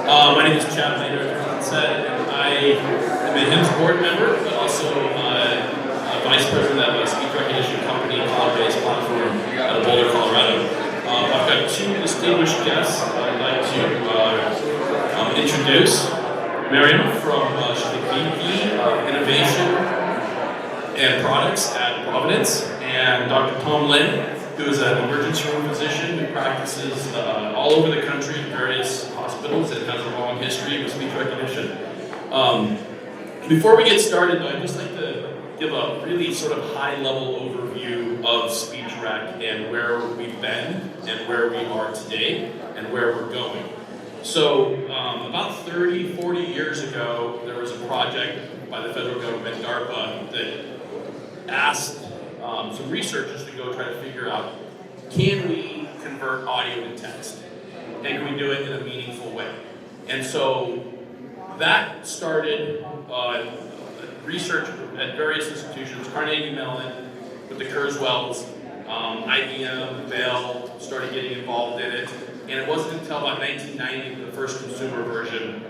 My name is Chad Later, as said, and I am a HIMSS board member, but also a vice president of a speech recognition company, cloud-based platform out of Boulder, Colorado. I've got two distinguished guests I'd like to introduce. MARYAM from she's the VP of Innovation and Products at Providence, and Dr. Tom Lin, who is an emergency room physician who practices all over the country in various hospitals and has a long history with speech recognition. Before we get started, I'd just like to give a really sort of high-level overview of speech rec and where we've been and where we are today and where we're going. So about 30, 40 years ago, there was a project by the federal government, DARPA, that asked some researchers to go try to figure out, can we convert audio to text? And can we do it in a meaningful way? And so that started research at various institutions, Carnegie Mellon, with the Kurzweils, IBM, Bell started getting involved in it. And it wasn't until about 1990 that the first consumer version,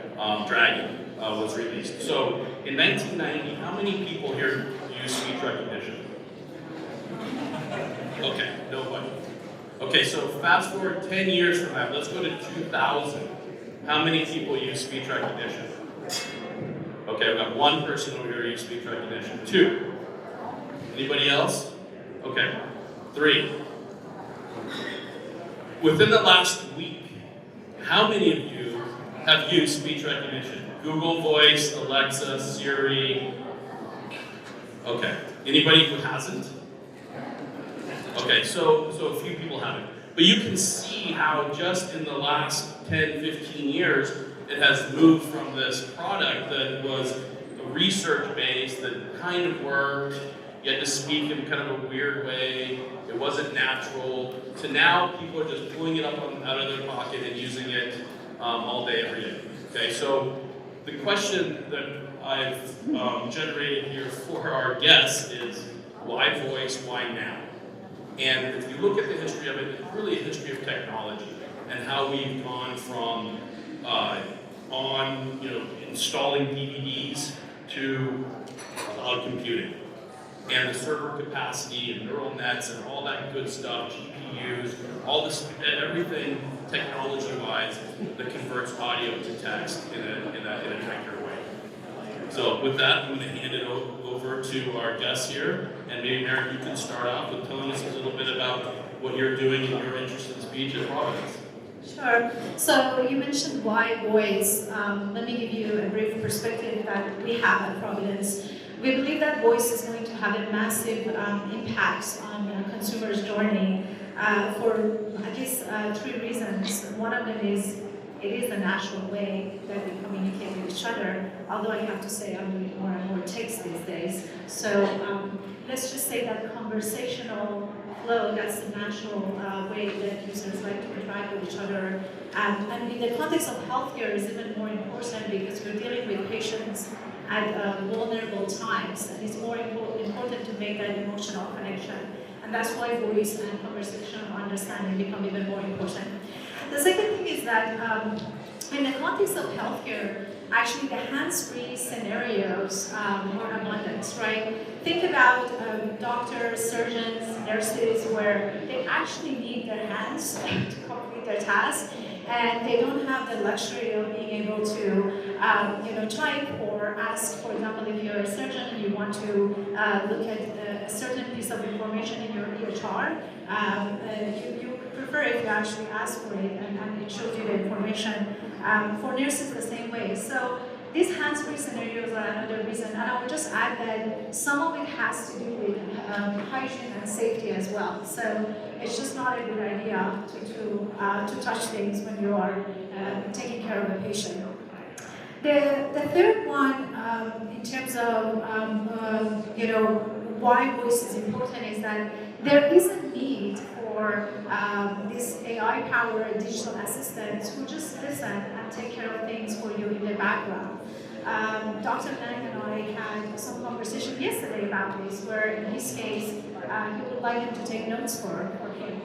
Dragon, was released. So in 1990, how many people here use speech recognition? Okay, nobody. Okay, so fast forward 10 years from that, let's go to 2000. How many people use speech recognition? Okay, I've got one person over here who uses speech recognition. 2. Anybody else? Okay, 3. Within the last week, how many of you have used speech recognition? Google Voice, Alexa, Siri. Okay, anybody who hasn't? Okay, so a few people haven't. But you can see how just in the last 10, 15 years, it has moved from this product that was research-based, that kind of worked, you had to speak in kind of a weird way, it wasn't natural, to now people are just pulling it up out of their pocket and using it all day, every day. Okay, so the question that I've generated here for our guests is, why voice, why now? And if you look at the history of it, it's really a history of technology and how we've gone from installing DVDs to cloud computing and the server capacity and neural nets and all that good stuff, GPUs, all this, everything technology-wise that converts audio to text in a tighter way. So with that, I'm going to hand it over to our guests here, and maybe Mary, you can start off with telling us a little bit about what you're doing and your interest in speech at Providence. Sure. So you mentioned why voice. Let me give you a brief perspective that we have at Providence. We believe that voice is going to have a massive impact on consumers' journey for at least 3 reasons. One of them is it is a natural way that we communicate with each other, although I have to say I'm doing more and more text these days. So let's just say that conversational flow, that's the natural way that users like to interact with each other. And in the context of healthcare is even more important because we're dealing with patients at vulnerable times, and it's more important to make that emotional connection. And that's why voice and conversational understanding become even more important. The second thing is that in the context of healthcare, actually the hands-free scenarios are abundant, right? Think about doctors, surgeons, nurses, where they actually need their hands to complete their task, and they don't have the luxury of being able to type or ask. For example, if you're a surgeon and you want to look at a certain piece of information in your EHR, you prefer if you actually ask for it and it shows you the information. For nurses, the same way. So these hands-free scenarios are another reason, and I would just add that some of it has to do with hygiene and safety as well. So it's just not a good idea to touch things when you are taking care of a patient. The third one, in terms of why voice is important, is that there is a need for these AI-powered digital assistants who just listen and take care of things for you in the background. Dr. Lang and I had some conversation yesterday about this, where in his case, he would like him to take notes for him.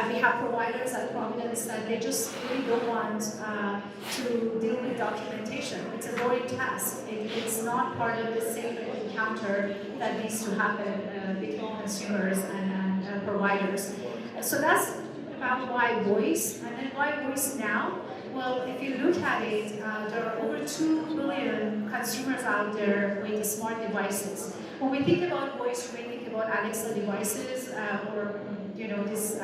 We have providers at Providence that they just really don't want to deal with documentation. It's a boring task. It's not part of the same encounter that needs to happen between consumers and providers. So that's about why voice, and then why voice now? Well, if you look at it, there are over 2 billion consumers out there with smart devices. When we think about voice, we think about Alexa devices or these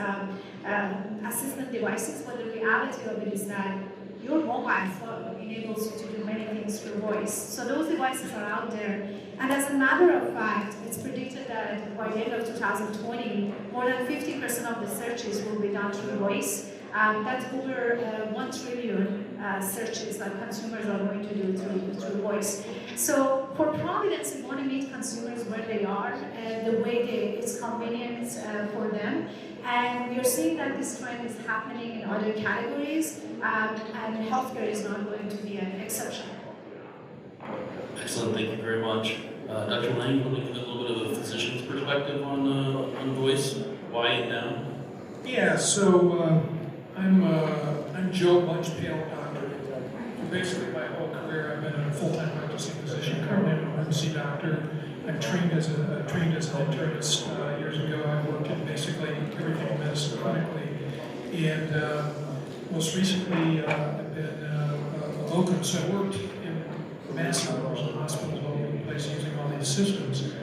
assistant devices, but the reality of it is that your mobile phone enables you to do many things through voice. So those devices are out there. And as a matter of fact, it's predicted that by the end of 2020, more than 50% of the searches will be done through voice. That's over 1 trillion searches that consumers are going to do through voice. So for Providence, we want to meet consumers where they are, the way it's convenient for them. And we are seeing that this trend is happening in other categories, and healthcare is not going to be an exception. Excellent, thank you very much. Dr. Lang, want to give a little bit of a physician's perspective on voice? Why now? Yeah, so I'm Joe Bunch-Pale doctor. Basically, my whole career, I've been a full-time practicing physician, currently I'm an emergency doctor. I'm trained as an internist years ago. I worked in basically everything in medicine clinically. And most recently, I've been a locum, so I worked in massive numbers of hospitals all over the place using all these systems.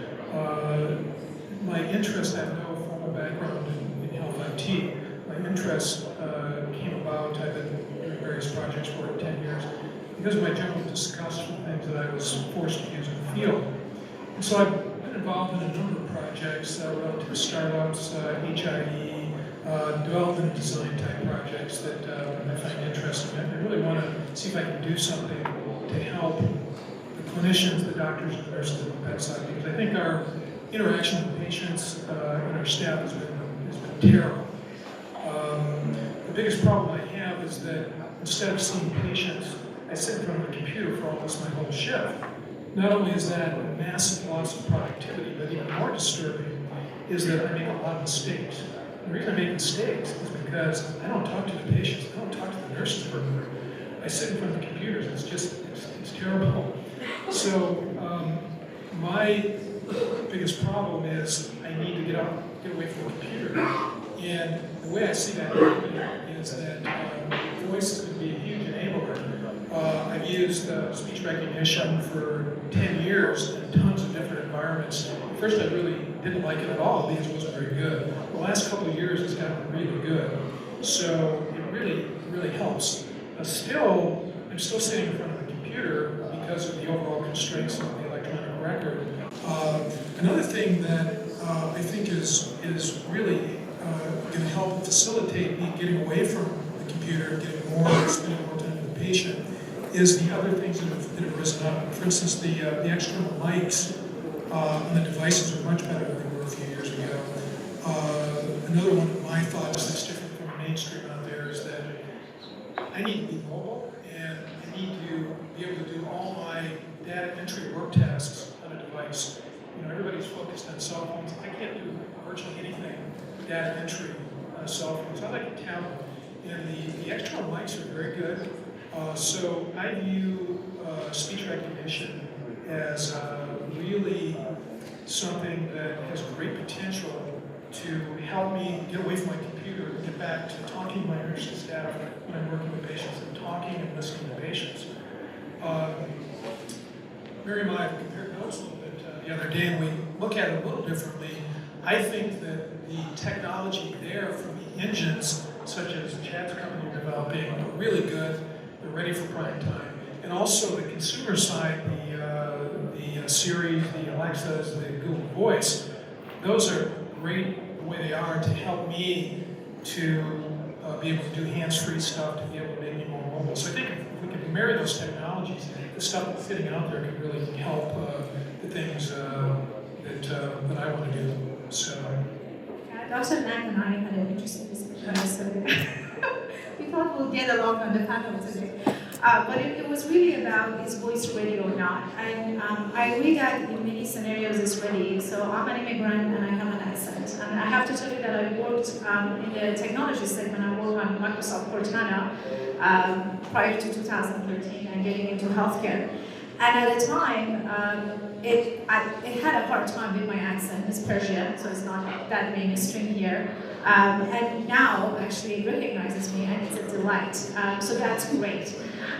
My interest, I have no formal background in health IT. My interest came about, I've been doing various projects for 10 years, because of my general disgust for things that I was forced to use in the field. And so I've been involved in a number of projects relative startups, HIE, development and design type projects that I find interesting. I really want to see if I can do something to help the clinicians, the doctors, and nurses at the bedside, because I think our interaction with patients and our staff has been terrible. The biggest problem I have is that instead of seeing patients, I sit in front of a computer for almost my whole shift. Not only is that a massive loss of productivity, but even more disturbing is that I make a lot of mistakes. The reason I make mistakes is because I don't talk to the patients, I don't talk to the nurses for a minute. I sit in front of the computers, it's terrible. So my biggest problem is I need to get away from the computer. And the way I see that happening is that voice is going to be a huge enabler. I've used speech recognition for 10 years in tons of different environments. At first I really didn't like it at all because it wasn't very good. The last couple of years it's gotten really good. So it really helps. I'm still sitting in front of a computer because of the overall constraints of the electronic record. Another thing that I think is really going to help facilitate me getting away from the computer, spending more time with the patient, is the other things that have risen up. For instance, the external mics on the devices are much better than they were a few years ago. Another one of my thoughts that's different from the mainstream out there is that I need to be mobile, and I need to be able to do all my data entry work tasks on a device. You know, everybody's focused on cell phones. I can't do virtually anything data entry on a cell phone. So I like a tablet. And the external mics are very good. So I view speech recognition as really something that has great potential to help me get away from my computer and get back to talking to my nursing staff when I'm working with patients and talking and listening to patients. Mary and I compared notes a little bit the other day, and we look at it a little differently. I think that the technology there from the engines, such as Chad's company are developing, are really good. They're ready for prime time. And also the consumer side, the Siri, the Alexas, the Google Voice, those are great the way they are to help me to be able to do hands-free stuff, to be able to make me more mobile. So I think if we can marry those technologies, the stuff that's sitting out there can really help the things that I want to do. So. Dr. Lang and I had an interesting discussion yesterday. We thought we'll get along on the panel today. But it was really about is voice ready or not. And I agree that in many scenarios it's ready. So I'm an immigrant and I have an accent. And I have to tell you that I worked in the technology segment. I worked on Microsoft Cortana prior to 2013. I getting into healthcare. And at the time, it had a hard time with my accent. It's Persian, so it's not that mainstream here. And now, actually, it recognizes me, and it's a delight. So that's great.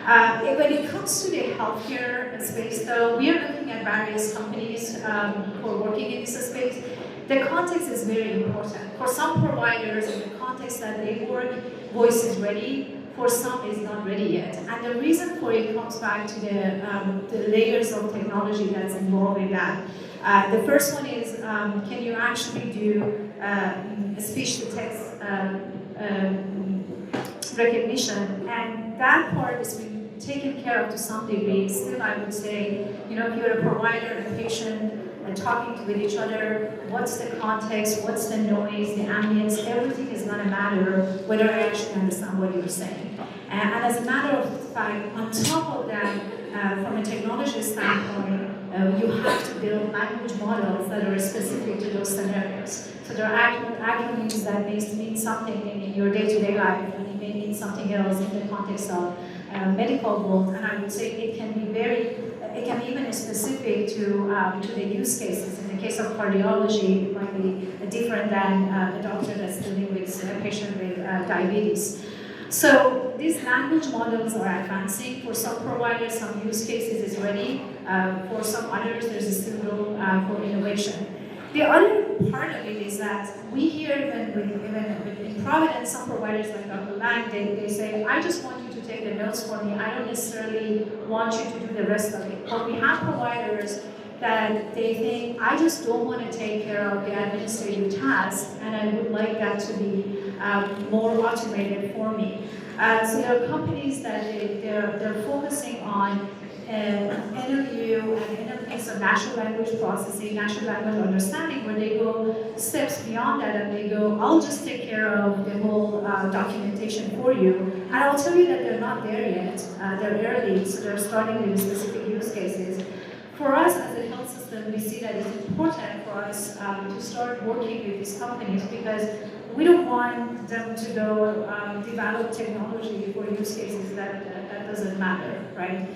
When it comes to the healthcare space, though, we are looking at various companies who are working in this space. The context is very important. For some providers, in the context that they work, voice is ready. For some, it's not ready yet. And the reason for it comes back to the layers of technology that's involved in that. The first one is, can you actually do speech-to-text recognition? And that part is being taken care of to some degree. Still, I would say, if you're a provider and a patient, and talking with each other, what's the context, what's the noise, the ambience, everything is going to matter whether I actually understand what you're saying. And as a matter of fact, on top of that, from a technology standpoint, you have to build language models that are specific to those scenarios. So there are acronyms that may mean something in your day-to-day life, and it may mean something else in the context of medical world. And I would say it can be even specific to the use cases. In the case of cardiology, it might be different than a doctor that's dealing with a patient with diabetes. So these language models are advancing. For some providers, some use cases is ready. For some others, there's still room for innovation. The other part of it is that we hear even in Providence, some providers like Dr. Lang, they say, I just want you to take the notes for me. I don't necessarily want you to do the rest of it. But we have providers that they think, I just don't want to take care of the administrative tasks, and I would like that to be more automated for me. So there are companies that they're focusing on NLU and NLP, so natural language processing, natural language understanding, where they go steps beyond that and they go, I'll just take care of the whole documentation for you. And I'll tell you that they're not there yet. They're early, so they're starting with specific use cases. For us as a health system, we see that it's important for us to start working with these companies because we don't want them to go develop technology for use cases that doesn't matter, right?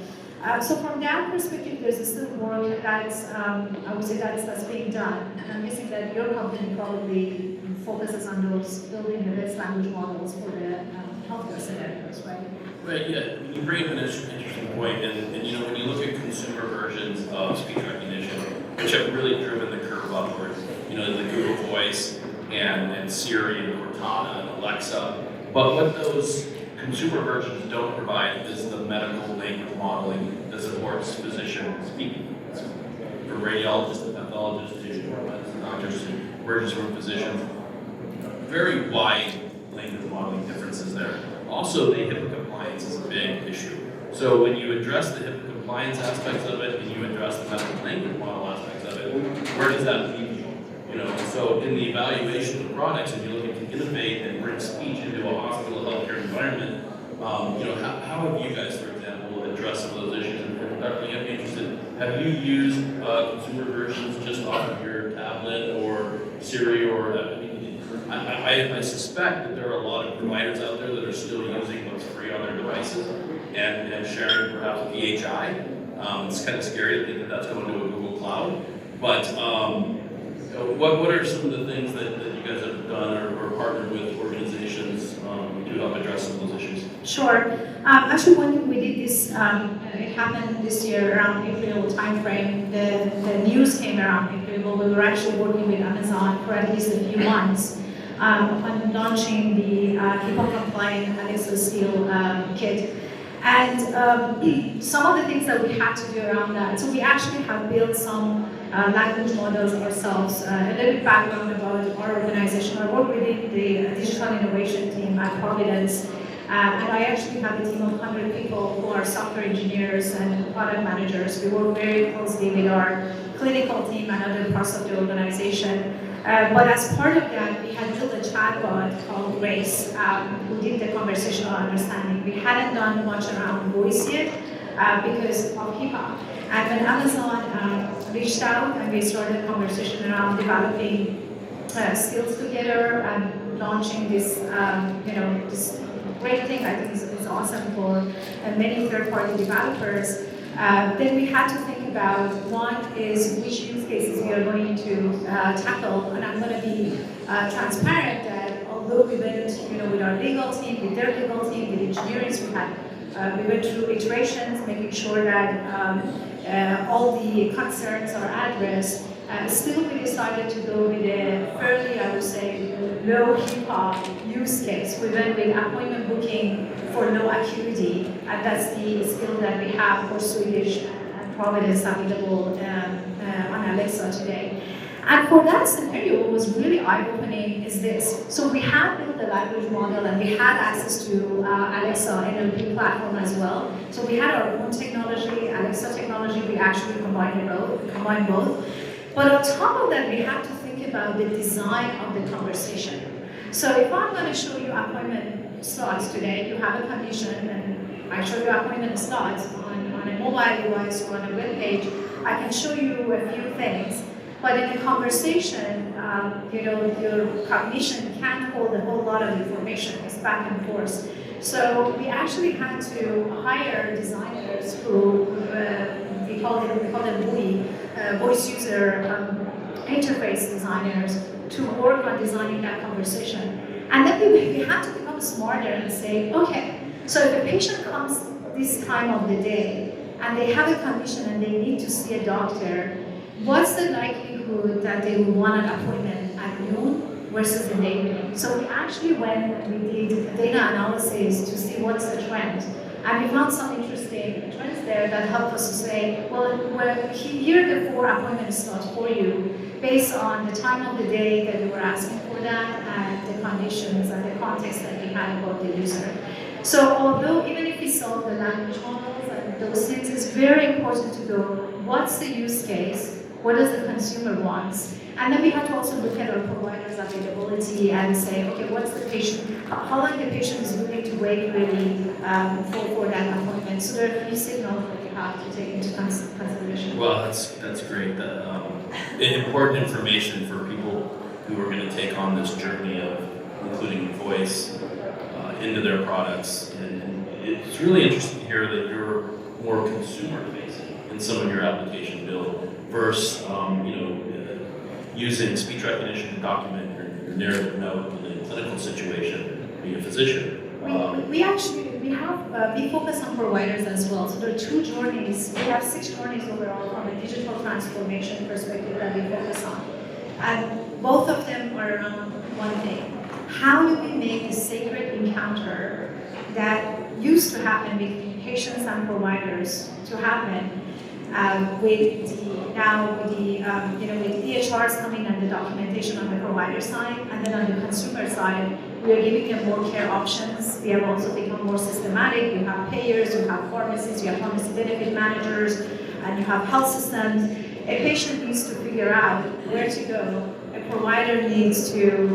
So from that perspective, there's still work that's, I would say that's being done. And I'm guessing that your company probably focuses on those building the best language models for the healthcare scenarios, right? Right, yeah, you bring up an interesting point, and when you look at consumer versions of speech recognition, which have really driven the curve upwards, the Google Voice and Siri and Cortana and Alexa, but what those consumer versions don't provide is the medical language modeling that supports physician speaking. From radiologists to pathologists to doctors to emergency room physicians. Very wide language modeling differences there. Also, the HIPAA compliance is a big issue. So when you address the HIPAA compliance aspects of it and you address the medical language model aspects of it, where does that leave you? So in the evaluation of the products, if you're looking to innovate and bring speech into a hospital healthcare environment, how have you guys, for example, addressed some of those issues? And Dr. Lee, I'd be interested, have you used consumer versions just off of your tablet or Siri or, I suspect that there are a lot of providers out there that are still using what's free on their devices and sharing perhaps with EHI. It's kind of scary to think that that's going to a Google Cloud. But what are some of the things that you guys have done or partnered with organizations to help address some of those issues? Sure. Actually, when we did this, it happened this year around April timeframe. The news came around April. We were actually working with Amazon for at least a few months on launching the HIPAA compliant Alexa Steel kit. And some of the things that we had to do around that, so we actually have built some language models ourselves. A little bit background about our organization. I work within the digital innovation team at Providence. And I actually have a team of 100 people who are software engineers and product managers. We work very closely with our clinical team and other parts of the organization. But as part of that, we had built a chatbot called Grace, who did the conversational understanding. We hadn't done much around voice yet because of HIPAA. And when Amazon reached out and we started a conversation around developing skills together and launching this, this great thing, I think is is awesome for many third-party developers. Then we had to think about, one is which use cases we are going to tackle, and I'm going to be transparent that although we went, with our legal team, with their legal team, with engineers, we went through iterations, making sure that all the concerns are addressed. Still, we decided to go with a fairly, I would say, low HIPAA use case. We went with appointment booking for low acuity, and that's the skill that we have for Swedish and Providence available on Alexa today. And for that scenario, what was really eye-opening is this. So we had built the language model and we had access to Alexa NLP platform as well. So we had our own technology, Alexa technology, we actually combined both. But on top of that, we had to think about the design of the conversation. So if I'm going to show you appointment slots today, you have a condition, and I show you appointment slots on a mobile device or on a web page, I can show you a few things. But in a conversation, your cognition can't hold a whole lot of information. It's back and forth. So we actually had to hire designers who we call them VUI, voice user interface designers, to work on designing that conversation. And then we had to become smarter and say, okay, so if a patient comes this time of the day and they have a condition and they need to see a doctor, what's the likelihood that they will want an appointment at noon versus in the evening? So we actually went and we did data analysis to see what's the trend. And we found some interesting trends there that helped us to say, well, here are the 4 appointment slots for you based on the time of the day that we were asking for that and the conditions and the context that we had about the user. So although even if we solve the language models and those things, it's very important to go, what's the use case? What does the consumer want? And then we have to also look at our providers' availability and say, okay, what's the patient, how long the patient is willing to wait really for that appointment. So there are a few signals that we have to take into consideration. Well, that's great. Important information for people who are going to take on this journey of including voice into their products. And it's really interesting to hear that you're more consumer-facing in some of your application build versus, using speech recognition to document your narrative note in a clinical situation, being a physician. We focus on providers as well. So there are 2 journeys. We have 6 journeys overall from a digital transformation perspective that we focus on. And both of them are around one thing. How do we make the sacred encounter that used to happen between patients and providers to happen with EHRs coming and the documentation on the provider side, and then on the consumer side, we are giving them more care options. We have also become more systematic. You have payers, you have pharmacies, you have pharmacy benefit managers, and you have health systems. A patient needs to figure out where to go. A provider needs to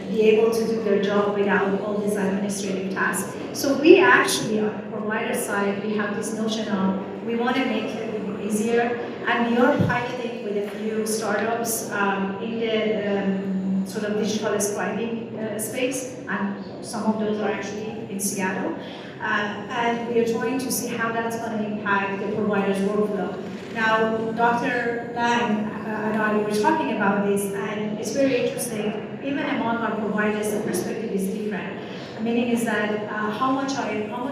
be able to do their job without all these administrative tasks. So we actually, on the provider side, we have this notion of we want to make it easier, and we are piloting with a few startups in the sort of digital scribing space, and some of those are actually in Seattle. And we are trying to see how that's going to impact the provider's workflow. Now, Dr. Lang and I were talking about this, and it's very interesting. Even among our providers, the perspective is different. Meaning is that how much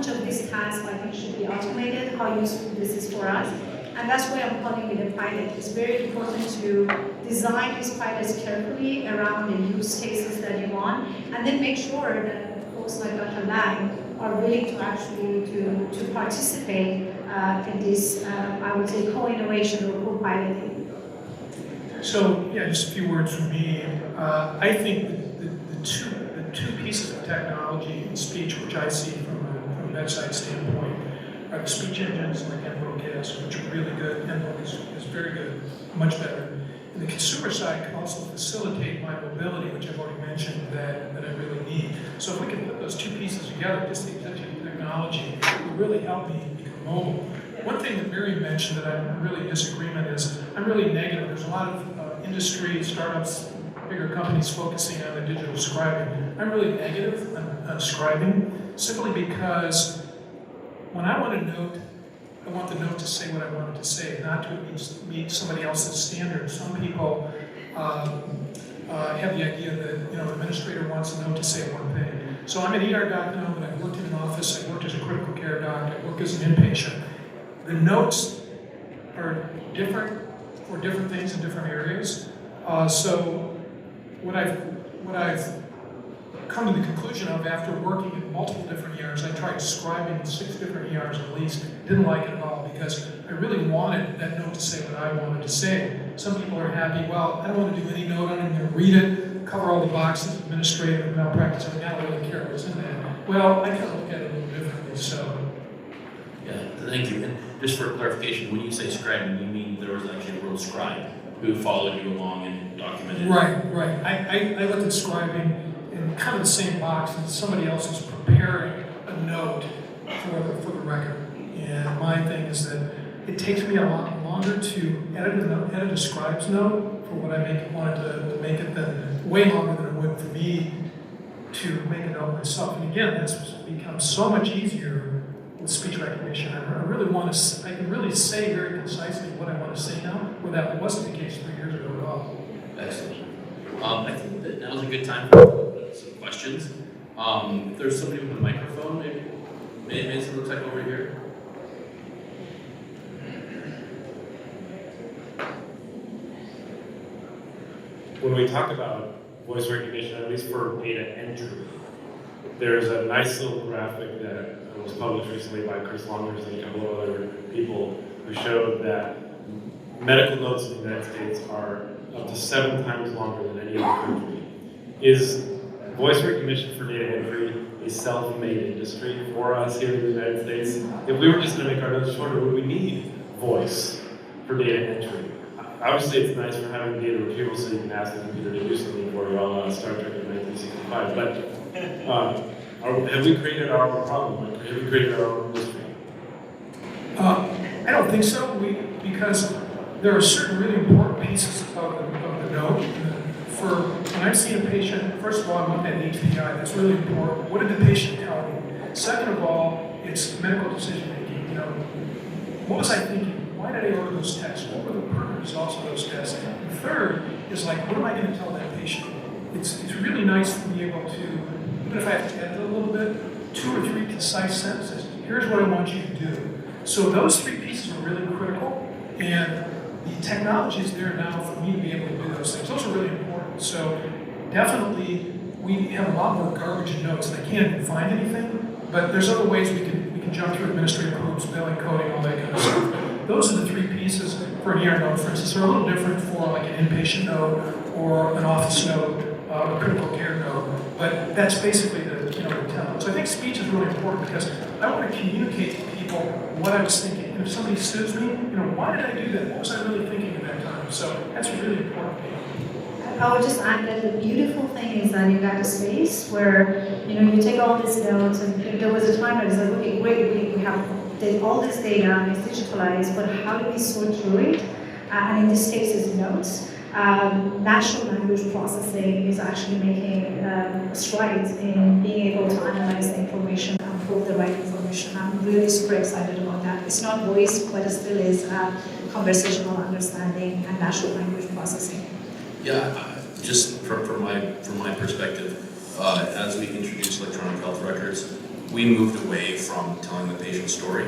of this task I think should be automated, how useful this is for us. And that's why I'm calling it a pilot. It's very important to design these pilots carefully around the use cases that you want, and then make sure that folks like Dr. Lang are willing to actually to participate in this, I would say, co-innovation or co-piloting. So, yeah, just a few words from me. I think the two pieces of technology in speech, which I see from a bedside standpoint, are the speech engines like Healthbox, which are really good. Healthbox is very good, much better. And the consumer side can also facilitate my mobility, which I've already mentioned that I really need. So if we can put those 2 pieces together, just the executive technology, it will really help me become mobile. One thing that Mary mentioned that I'm really in disagreement is I'm really negative. There's a lot of industry, startups, bigger companies focusing on the digital scribing. I'm really negative on scribing. simply because when I want a note, I want the note to say what I want it to say, not to meet somebody else's standards. Some people have the idea that the administrator wants a note to say one thing. So I'm an ER doc now, but I've worked in an office, I've worked as a critical care doc, I work as an inpatient. The notes are different for different things in different areas. So what I've come to the conclusion of after working in multiple different ERs, I tried scribing in 6 different ERs at least, didn't like it at all because I really wanted that note to say what I wanted to say. Some people are happy, well, I don't want to do any note, I'm going to read it, cover all the boxes, administrative malpractice, I don't really care what's in there. Well, I kind of look at it a little differently, so. Yeah, thank you. And just for clarification, when you say scribing, you mean there was actually a real scribe who followed you along and documented? Right. I looked at scribing in kind of the same box as somebody else is preparing a note for the record. And my thing is that it takes me a lot longer to edit a scribe's note for what I wanted to make it than way longer than it would for me to make a note myself. And again, that's become so much easier with speech recognition. I really want to, I can really say very concisely what I want to say now, where that wasn't the case 3 years ago at all. Excellent. I think that now's a good time for some questions. If there's somebody with a microphone, maybe it looks like over here. When we talk about voice recognition, at least for data entry, there's a nice little graphic that was published recently by Chris Longers and a couple of other people who showed that medical notes in the United States are up to 7 times longer than any other country. Is voice recognition for data entry a self-made industry for us here in the United States? If we were just going to make our notes shorter, would we need voice for data entry? Obviously, it's nice for having data retrieval so you can ask the computer to do something for you, all Star Trek in 1965. But have we created our own problem? Have we created our own industry? I don't think so, because there are certain really important pieces of the note. For when I'm seeing a patient, first of all, I want that HPI, that's really important. What did the patient tell me? Second of all, it's medical decision making. What was I thinking? Why did I order those tests? What were the pertinent results of those tests? And third is like, what am I going to tell that patient? It's really nice to be able to, even if I have to edit a little bit, 2 or 3 concise sentences. Here's what I want you to do. So those 3 pieces are really critical, and the technology is there now for me to be able to do those things. Those are really important. So definitely, we have a lot more garbage in notes, and I can't even find anything. But there's other ways we can jump through administrative hoops, billing, coding, all that kind of stuff. But those are the 3 pieces for an ER note, for instance. They're a little different for like an inpatient note or an office note, or a critical care note. But that's basically the template. So I think speech is really important because I want to communicate to people what I was thinking. And if somebody sues me, why did I do that? What was I really thinking at that time? So that's really important. I would just add that the beautiful thing is that you got a space where you take all these notes, and there was a time where it's like, okay, great, we have all this data and it's digitalized, but how do we sort through it? And in this case, it's notes. Natural language processing is actually making strides in being able to analyze the information and pull the right information. I'm really super excited about that. It's not voice, but it still is conversational understanding and natural language processing. Yeah, just from my perspective, as we introduced electronic health records, we moved away from telling the patient story,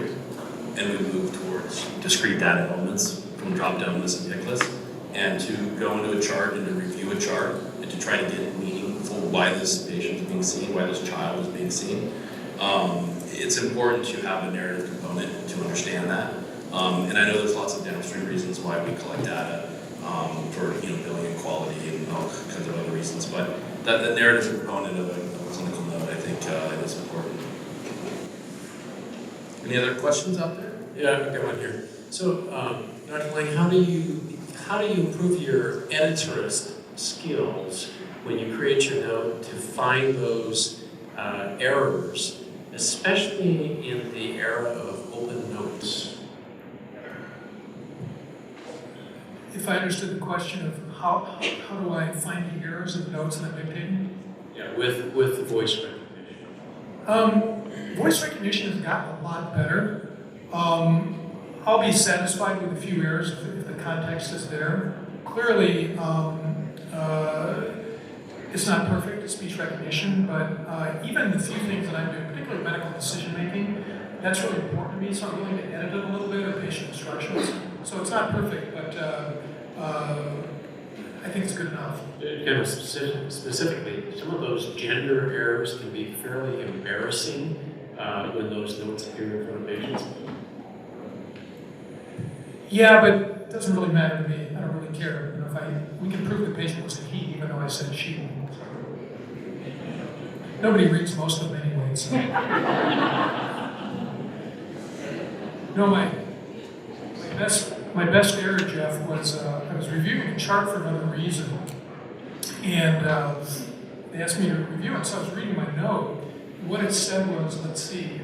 and we moved towards discrete data elements from drop-down lists and pick lists, and to go into a chart and to review a chart and to try to get meaningful why this patient is being seen, why this child is being seen. It's important to have a narrative component to understand that, and I know there's lots of downstream reasons why we collect data. For billing and quality and all kinds of other reasons, but that narrative component of a clinical note, I think, is important. Any other questions out there? Yeah, I've got one here. So, Dr. Lang, how do you improve your editorist skills when you create your note to find those errors, especially in the era of open notes? If I understood the question of how do I find the errors in the notes that I'm dictating? Yeah, with the voice recognition. voice recognition has gotten a lot better. I'll be satisfied with a few errors if the context is there. Clearly, it's not perfect, speech recognition, but even the few things that I'm doing, particularly medical decision making, that's really important to me, so I'm willing to edit it a little bit, or patient instructions. So it's not perfect, but I think it's good enough. Again, specifically, some of those gender errors can be fairly embarrassing when those notes appear in front of patients. Yeah, but it doesn't really matter to me. I don't really care. You know, we can prove the patient was a he, even though I said she. Nobody reads most of them anyway. So. No, my best error, Jeff, was I was reviewing a chart for another reason, and they asked me to review it, so I was reading my note. What it said was, let's see,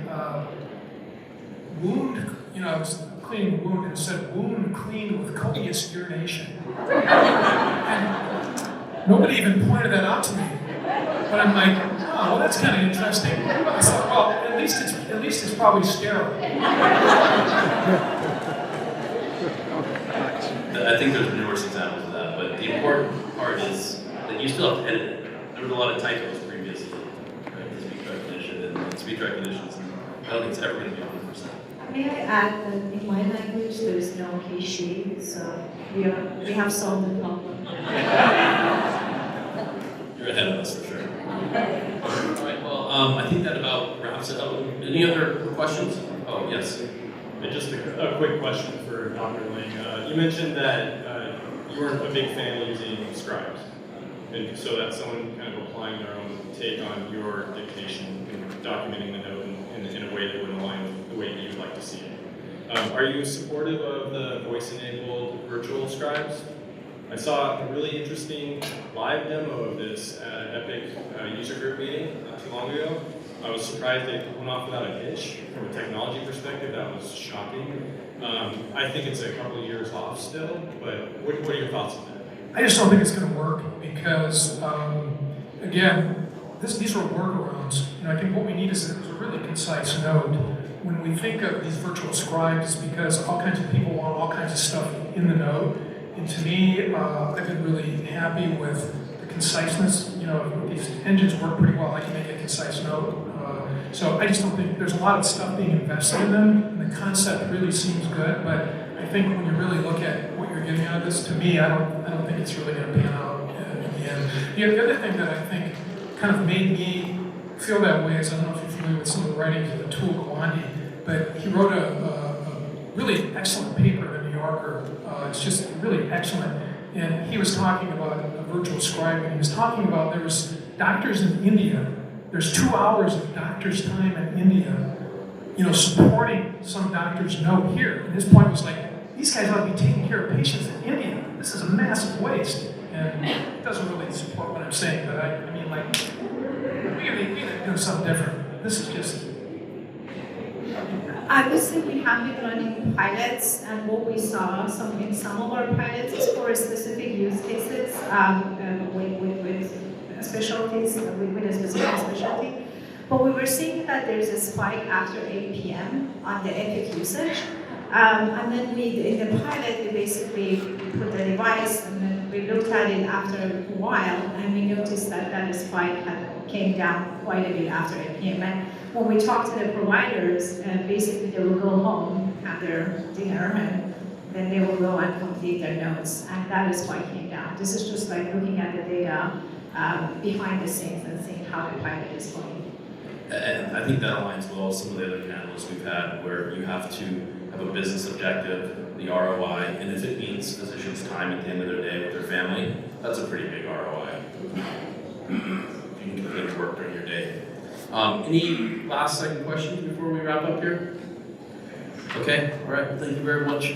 wound. You know, I was cleaning a wound, and it said wound cleaned with copious urination. And nobody even pointed that out to me. But I'm like, oh, well, that's kind of interesting. I thought, well, at least it's probably sterile. I think there's numerous examples of that, but the important part is that you still have to edit it. There was a lot of typos previously, right, in speech recognition, and speech recognition, I don't think it's ever going to be 100%. May I add that in my language there is no he, she, so we have solved the problem. You're ahead of us for sure. All right, well, I think that about wraps it up. Any other questions? Oh, yes. And just a quick question for Dr. Lang. You mentioned that you weren't a big fan of using scribes, and so that's someone kind of applying their own take on your dictation and documenting the note in a way that would align with the way you'd like to see it. Are you supportive of the voice-enabled virtual scribes? I saw a really interesting live demo of this at an Epic user group meeting not too long ago. I was surprised they went off without a hitch. From a technology perspective, that was shocking. I think it's a couple of years off still, but what are your thoughts on that? I just don't think it's going to work because, again, these are workarounds. You know, I think what we need is a really concise note. When we think of these virtual scribes, because all kinds of people want all kinds of stuff in the note, and to me, I've been really happy with the conciseness. You know, these engines work pretty well. I can make a concise note. So I just don't think there's a lot of stuff being invested in them, and the concept really seems good. But I think when you really look at what you're getting out of this, to me, I don't think it's really going to pan out in the end. The other thing that I think kind of made me feel that way is, I don't know if you're familiar with some of the writings of Atul Gawande, but he wrote a really excellent paper in the New Yorker. It's just really excellent. And he was talking about a virtual scribe, and he was talking about there was doctors in India. There's 2 hours of doctor's time in India, you know, supporting some doctor's note here. And his point was like, these guys ought to be taking care of patients in India. This is a massive waste. And it doesn't really support what I'm saying, but I mean, like, we gotta do something different. This is just... I would say we have been running pilots, and what we saw in some of our pilots is for specific use cases with specialties, with a specific specialty. But we were seeing that there's a spike after 8 p.m. on the Epic usage. And then in the pilot, we basically put the device, and then we looked at it after a while, and we noticed that that spike came down quite a bit after 8 p.m. And when we talked to the providers, basically they will go home, have their dinner, and then they will go and complete their notes, and that spike came down. This is just like looking at the data behind the scenes and seeing how the pilot is going. And I think that aligns well with some of the other panelists we've had, where you have to have a business objective, the ROI, and if it means physicians' time at the end of their day with their family, that's a pretty big ROI. You can continue to work during your day. Any last second questions before we wrap up here? Okay, all right, thank you very much.